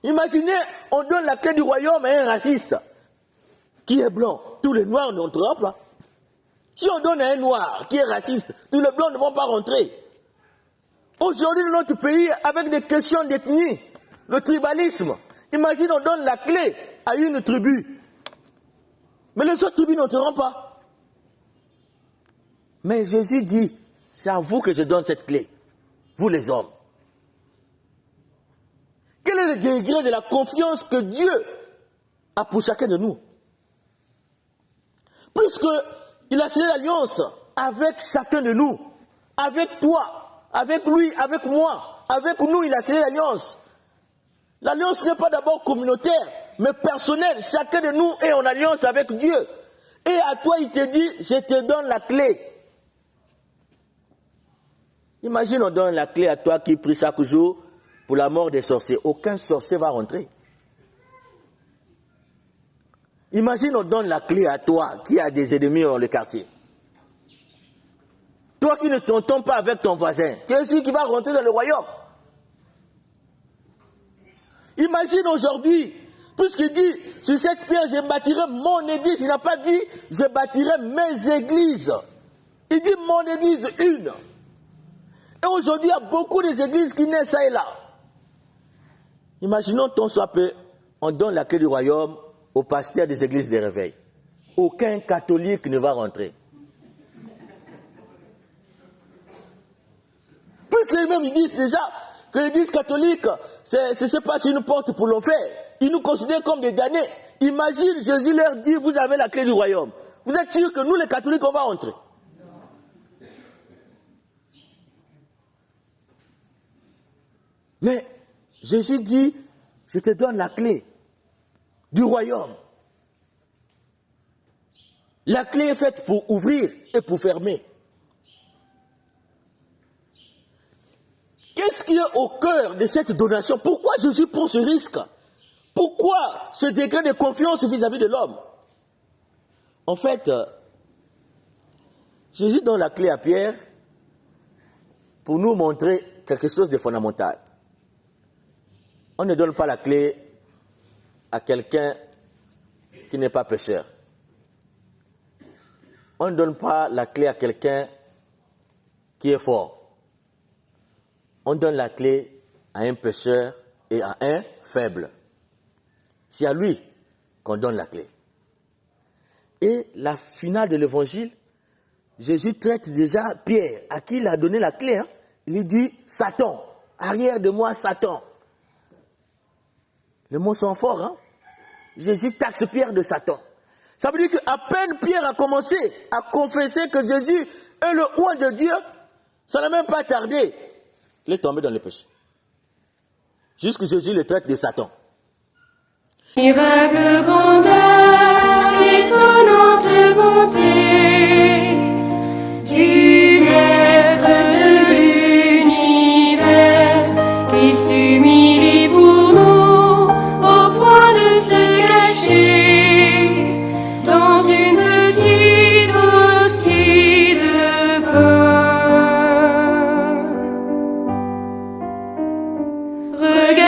Imaginez, on donne la clé du royaume à un raciste qui est blanc. Tous les noirs n'entreront pas. Si on donne à un noir qui est raciste, tous les blancs ne vont pas rentrer. Aujourd'hui, dans notre pays, avec des questions d'ethnie, le tribalisme, imagine, on donne la clé à une tribu. Mais les autres tribus n'entreront pas. Mais Jésus dit, c'est à vous que je donne cette clé, vous les hommes. Quel est le degré de la confiance que Dieu a pour chacun de nous? Puisqu'il a signé l'alliance avec chacun de nous, avec toi, avec lui, avec moi, avec nous, il a signé l'alliance. L'alliance n'est pas d'abord communautaire, mais personnelle. Chacun de nous est en alliance avec Dieu. Et à toi, il te dit, je te donne la clé. Imagine, on donne la clé à toi qui prie chaque jour pour la mort des sorciers. Aucun sorcier va rentrer. Imagine, on donne la clé à toi qui a des ennemis dans le quartier. Toi qui ne t'entends pas avec ton voisin, tu es celui qui va rentrer dans le royaume. Imagine aujourd'hui, puisqu'il dit, sur cette pierre, je bâtirai mon église. Il n'a pas dit, je bâtirai mes églises. Il dit mon église, une. Et aujourd'hui, il y a beaucoup d'églises qui naissent ça et là. Imaginons ton soit peu, on donne la clé du royaume au pasteur des églises de réveil. Aucun catholique ne va rentrer. Puisqu'ils-mêmes ils disent déjà que l'église catholique, c'est pas une porte pour l'enfer. Ils nous considèrent comme des damnés. Imagine, Jésus leur dit, vous avez la clé du royaume. Vous êtes sûr que nous, les catholiques, on va rentrer? Mais Jésus dit, je te donne la clé du royaume. La clé est faite pour ouvrir et pour fermer. Qu'est-ce qui est au cœur de cette donation? Pourquoi Jésus prend ce risque? Pourquoi ce degré de confiance vis-à-vis de l'homme? En fait, Jésus donne la clé à Pierre pour nous montrer quelque chose de fondamental. On ne donne pas la clé à quelqu'un qui n'est pas pécheur. On ne donne pas la clé à quelqu'un qui est fort. On donne la clé à un pécheur et à un faible. C'est à lui qu'on donne la clé. Et la finale de l'évangile, Jésus traite déjà Pierre, à qui il a donné la clé. Il lui dit, Satan, arrière de moi, Satan. Les mots sont forts, hein? Jésus taxe Pierre de Satan. Ça veut dire qu'à peine Pierre a commencé à confesser que Jésus est le roi de Dieu, ça n'a même pas tardé. Il est tombé dans le péché. Jusque Jésus le traite de Satan. Miracle grandeur, étonnante bonté, du maître de l'univers, qui s'humilie pour nous, au point de se cacher, dans une petite hostie de pain. Regarde